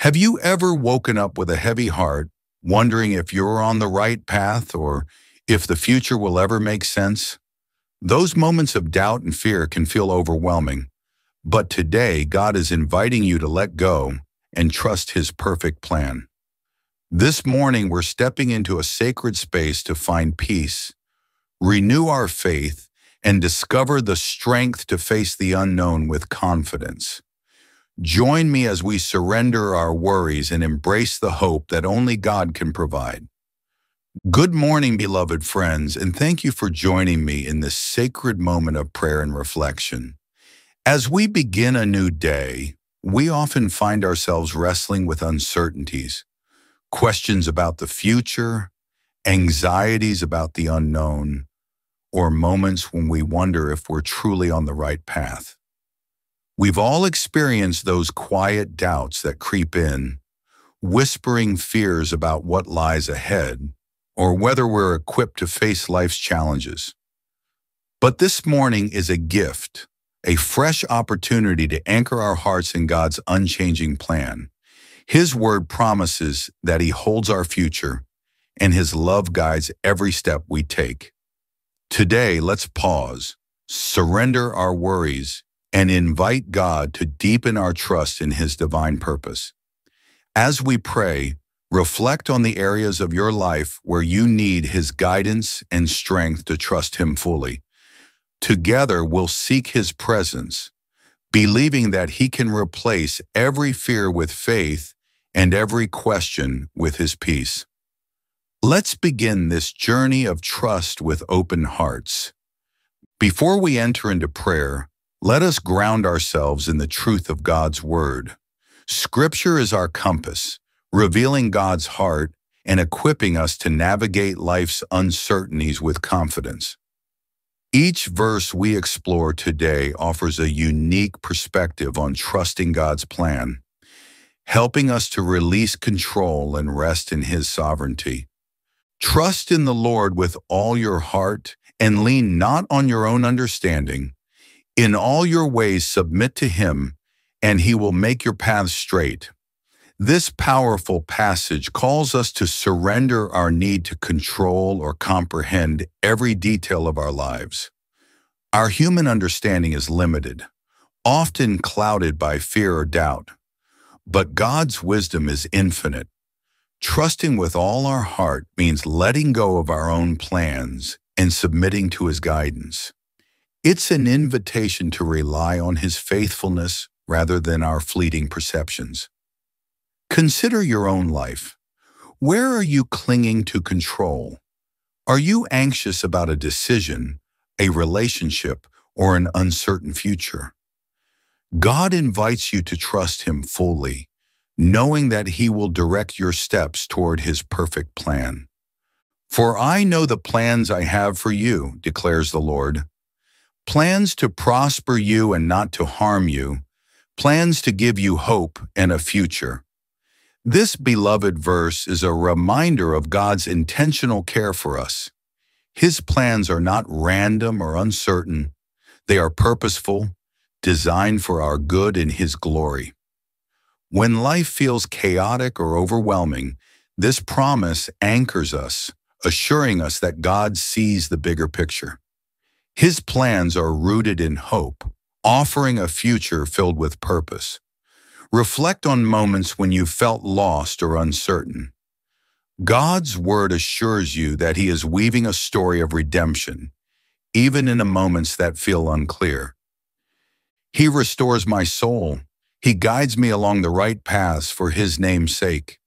Have you ever woken up with a heavy heart, wondering if you're on the right path or if the future will ever make sense? Those moments of doubt and fear can feel overwhelming, but today God is inviting you to let go and trust His perfect plan. This morning, we're stepping into a sacred space to find peace, renew our faith, and discover the strength to face the unknown with confidence. Join me as we surrender our worries and embrace the hope that only God can provide. Good morning, beloved friends, and thank you for joining me in this sacred moment of prayer and reflection. As we begin a new day, we often find ourselves wrestling with uncertainties, questions about the future, anxieties about the unknown, or moments when we wonder if we're truly on the right path. We've all experienced those quiet doubts that creep in, whispering fears about what lies ahead, or whether we're equipped to face life's challenges. But this morning is a gift, a fresh opportunity to anchor our hearts in God's unchanging plan. His word promises that He holds our future, and His love guides every step we take. Today, let's pause, surrender our worries, and invite God to deepen our trust in His divine purpose. As we pray, reflect on the areas of your life where you need His guidance and strength to trust Him fully. Together, we'll seek His presence, believing that He can replace every fear with faith and every question with His peace. Let's begin this journey of trust with open hearts. Before we enter into prayer, let us ground ourselves in the truth of God's Word. Scripture is our compass, revealing God's heart and equipping us to navigate life's uncertainties with confidence. Each verse we explore today offers a unique perspective on trusting God's plan, helping us to release control and rest in His sovereignty. Trust in the Lord with all your heart and lean not on your own understanding. In all your ways submit to Him, and He will make your paths straight. This powerful passage calls us to surrender our need to control or comprehend every detail of our lives. Our human understanding is limited, often clouded by fear or doubt. But God's wisdom is infinite. Trusting with all our heart means letting go of our own plans and submitting to His guidance. It's an invitation to rely on His faithfulness rather than our fleeting perceptions. Consider your own life. Where are you clinging to control? Are you anxious about a decision, a relationship, or an uncertain future? God invites you to trust Him fully, knowing that He will direct your steps toward His perfect plan. For I know the plans I have for you, declares the Lord. Plans to prosper you and not to harm you, plans to give you hope and a future. This beloved verse is a reminder of God's intentional care for us. His plans are not random or uncertain. They are purposeful, designed for our good and His glory. When life feels chaotic or overwhelming, this promise anchors us, assuring us that God sees the bigger picture. His plans are rooted in hope, offering a future filled with purpose. Reflect on moments when you felt lost or uncertain. God's Word assures you that He is weaving a story of redemption, even in the moments that feel unclear. He restores my soul. He guides me along the right paths for His name's sake.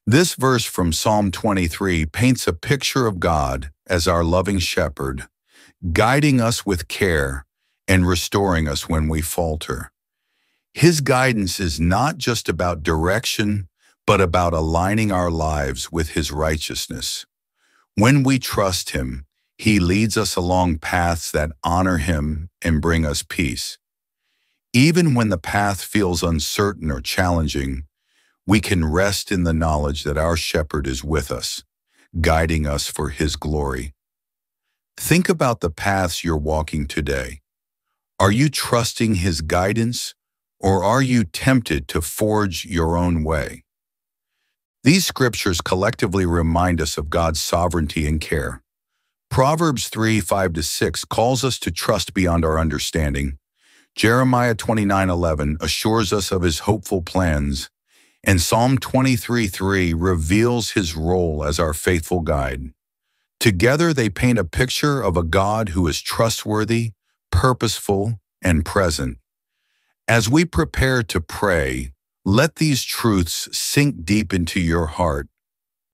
This verse from Psalm 23 paints a picture of God as our loving shepherd, guiding us with care and restoring us when we falter. His guidance is not just about direction, but about aligning our lives with His righteousness. When we trust Him, He leads us along paths that honor Him and bring us peace. Even when the path feels uncertain or challenging, we can rest in the knowledge that our shepherd is with us, guiding us for His glory. Think about the paths you're walking today. Are you trusting His guidance, Or are you tempted to forge your own way? These scriptures collectively remind us of God's sovereignty and care. Proverbs 3:5-6 calls us to trust beyond our understanding. Jeremiah 29:11 assures us of his hopeful plans, and Psalm 23:3 reveals his role as our faithful guide. Together they paint a picture of a God who is trustworthy, purposeful, and present. As we prepare to pray, let these truths sink deep into your heart,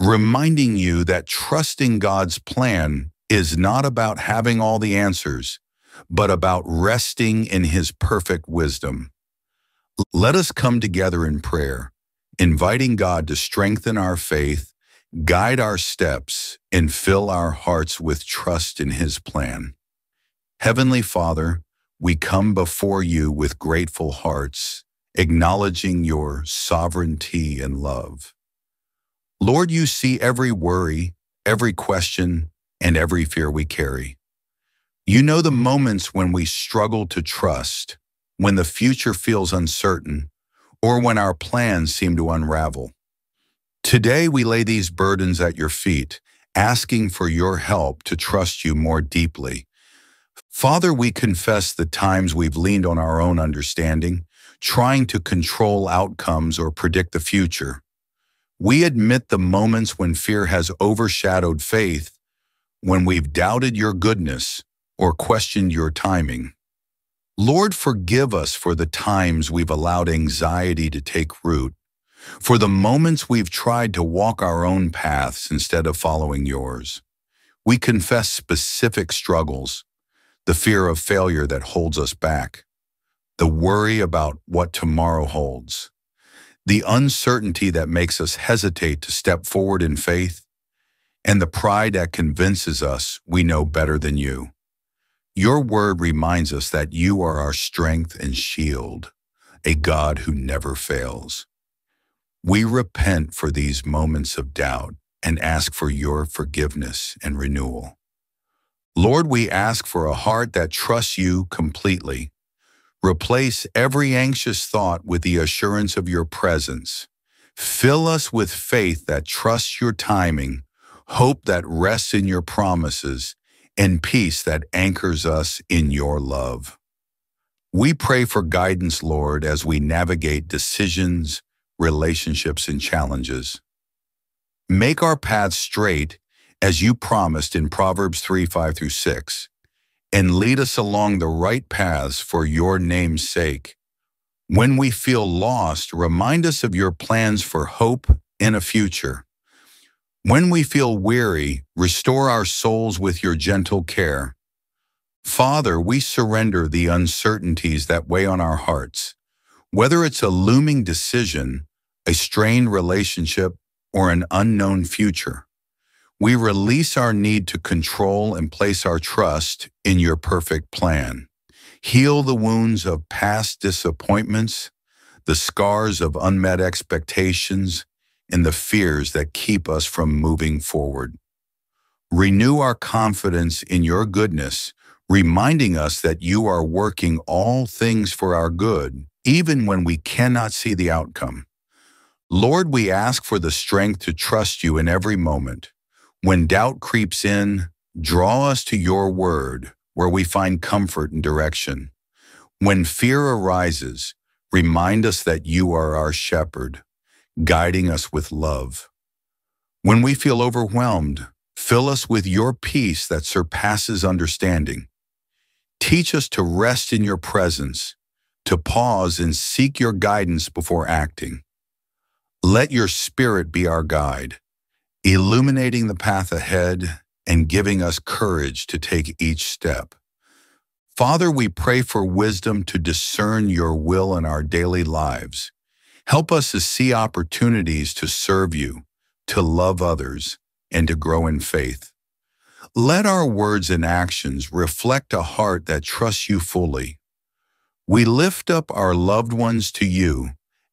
reminding you that trusting God's plan is not about having all the answers, but about resting in his perfect wisdom. Let us come together in prayer, inviting God to strengthen our faith, guide our steps, and fill our hearts with trust in his plan. Heavenly Father, we come before you with grateful hearts, acknowledging your sovereignty and love. Lord, you see every worry, every question, and every fear we carry. You know the moments when we struggle to trust, when the future feels uncertain, or when our plans seem to unravel. Today we lay these burdens at your feet, asking for your help to trust you more deeply. Father, we confess the times we've leaned on our own understanding, trying to control outcomes or predict the future. We admit the moments when fear has overshadowed faith, when we've doubted your goodness or questioned your timing. Lord, forgive us for the times we've allowed anxiety to take root, for the moments we've tried to walk our own paths instead of following yours. We confess specific struggles, the fear of failure that holds us back, the worry about what tomorrow holds, the uncertainty that makes us hesitate to step forward in faith, and the pride that convinces us we know better than you. Your word reminds us that you are our strength and shield, a God who never fails. We repent for these moments of doubt and ask for your forgiveness and renewal. Lord, we ask for a heart that trusts you completely. Replace every anxious thought with the assurance of your presence. Fill us with faith that trusts your timing, hope that rests in your promises, and peace that anchors us in your love. We pray for guidance, Lord, as we navigate decisions, relationships, and challenges. Make our paths straight as you promised in Proverbs 3:5-6, and lead us along the right paths for your name's sake. When we feel lost, remind us of your plans for hope and a future. When we feel weary, restore our souls with your gentle care. Father, we surrender the uncertainties that weigh on our hearts. Whether it's a looming decision, a strained relationship, or an unknown future, we release our need to control and place our trust in your perfect plan. Heal the wounds of past disappointments, the scars of unmet expectations, and the fears that keep us from moving forward. Renew our confidence in your goodness, reminding us that you are working all things for our good, even when we cannot see the outcome. Lord, we ask for the strength to trust you in every moment. When doubt creeps in, draw us to your word, where we find comfort and direction. When fear arises, remind us that you are our shepherd, guiding us with love. When we feel overwhelmed, fill us with your peace that surpasses understanding. Teach us to rest in your presence, to pause and seek your guidance before acting. Let your Spirit be our guide, illuminating the path ahead and giving us courage to take each step. Father, we pray for wisdom to discern your will in our daily lives. Help us to see opportunities to serve you, to love others, and to grow in faith. Let our words and actions reflect a heart that trusts you fully. We lift up our loved ones to you,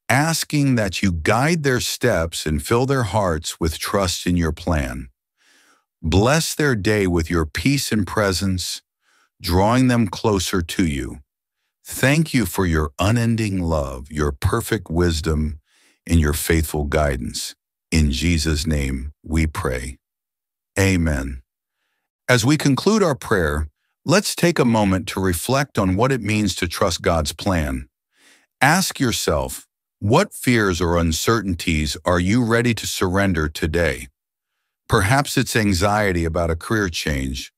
asking that you guide their steps and fill their hearts with trust in your plan. Bless their day with your peace and presence, drawing them closer to you. Thank you for your unending love, your perfect wisdom, and your faithful guidance. In Jesus' name we pray. Amen. As we conclude our prayer, let's take a moment to reflect on what it means to trust God's plan. Ask yourself, what fears or uncertainties are you ready to surrender today? Perhaps it's anxiety about a career change,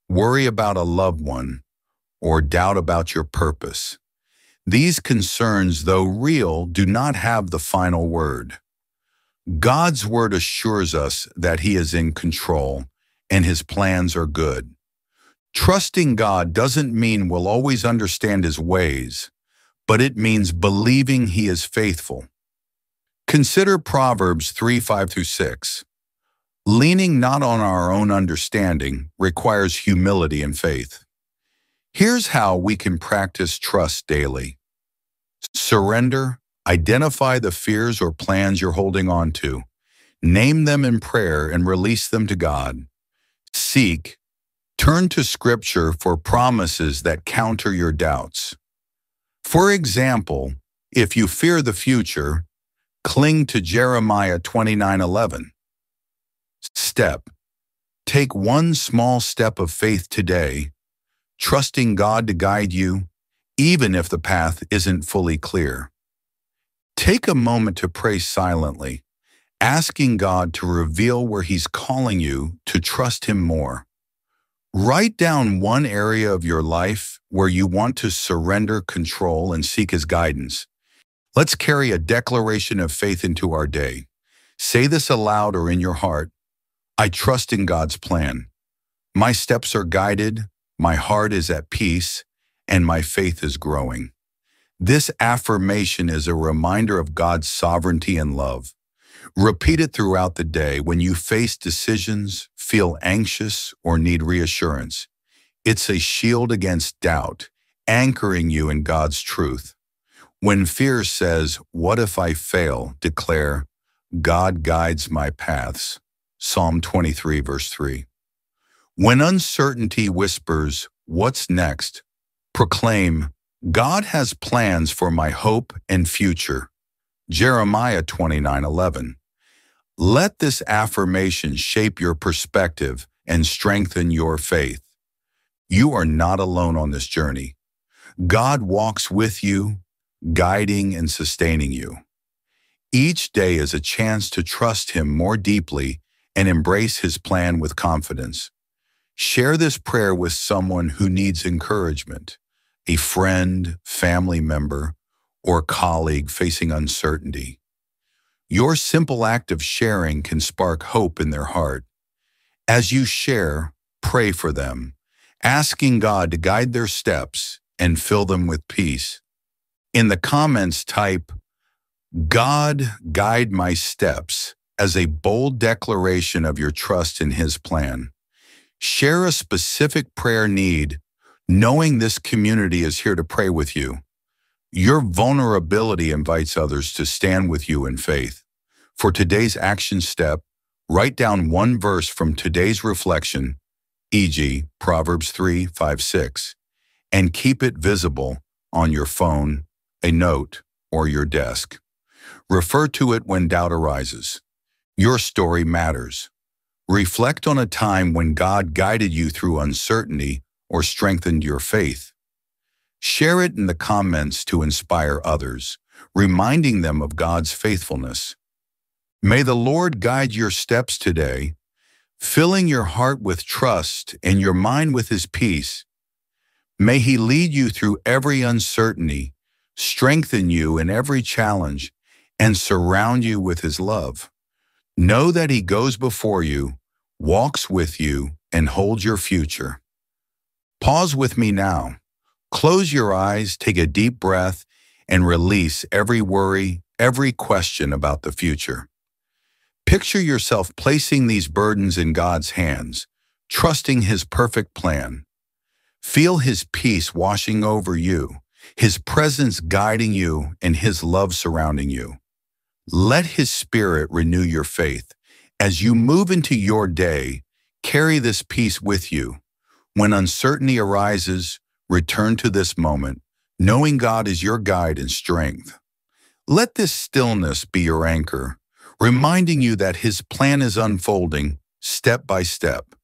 worry about a loved one, or doubt about your purpose. These concerns, though real, do not have the final word. God's word assures us that He is in control and His plans are good. Trusting God doesn't mean we'll always understand His ways, but it means believing He is faithful. Consider Proverbs 3:5-6. Leaning not on our own understanding requires humility and faith. Here's how we can practice trust daily. Surrender, identify the fears or plans you're holding on to. Name them in prayer and release them to God. Seek, turn to Scripture for promises that counter your doubts. For example, if you fear the future, cling to Jeremiah 29:11. Step. Take one small step of faith today, trusting God to guide you, even if the path isn't fully clear. Take a moment to pray silently, asking God to reveal where He's calling you to trust Him more. Write down one area of your life where you want to surrender control and seek His guidance. Let's carry a declaration of faith into our day. Say this aloud or in your heart. I trust in God's plan. My steps are guided, my heart is at peace, and my faith is growing. This affirmation is a reminder of God's sovereignty and love. Repeat it throughout the day when you face decisions, feel anxious, or need reassurance. It's a shield against doubt, anchoring you in God's truth. When fear says, "What if I fail?" declare, God guides my paths. Psalm 23:3. When uncertainty whispers, "What's next?" proclaim, God has plans for my hope and future. Jeremiah 29:11. Let this affirmation shape your perspective and strengthen your faith. You are not alone on this journey. God walks with you, guiding and sustaining you. Each day is a chance to trust Him more deeply and embrace His plan with confidence. Share this prayer with someone who needs encouragement, a friend, family member, or colleague facing uncertainty. Your simple act of sharing can spark hope in their heart. As you share, pray for them, asking God to guide their steps and fill them with peace. In the comments, type, God, guide my steps, as a bold declaration of your trust in His plan. Share a specific prayer need, knowing this community is here to pray with you. Your vulnerability invites others to stand with you in faith. For today's action step, write down one verse from today's reflection, e.g., Proverbs 3:5-6, and keep it visible on your phone, a note, or your desk. Refer to it when doubt arises. Your story matters. Reflect on a time when God guided you through uncertainty or strengthened your faith. Share it in the comments to inspire others, reminding them of God's faithfulness. May the Lord guide your steps today, filling your heart with trust and your mind with His peace. May He lead you through every uncertainty, strengthen you in every challenge, and surround you with His love. Know that He goes before you, walks with you, and holds your future. Pause with me now. Close your eyes, take a deep breath, and release every worry, every question about the future. Picture yourself placing these burdens in God's hands, trusting His perfect plan. Feel His peace washing over you, His presence guiding you, and His love surrounding you. Let His Spirit renew your faith. As you move into your day, carry this peace with you. When uncertainty arises, return to this moment, knowing God is your guide and strength. Let this stillness be your anchor, reminding you that His plan is unfolding step by step.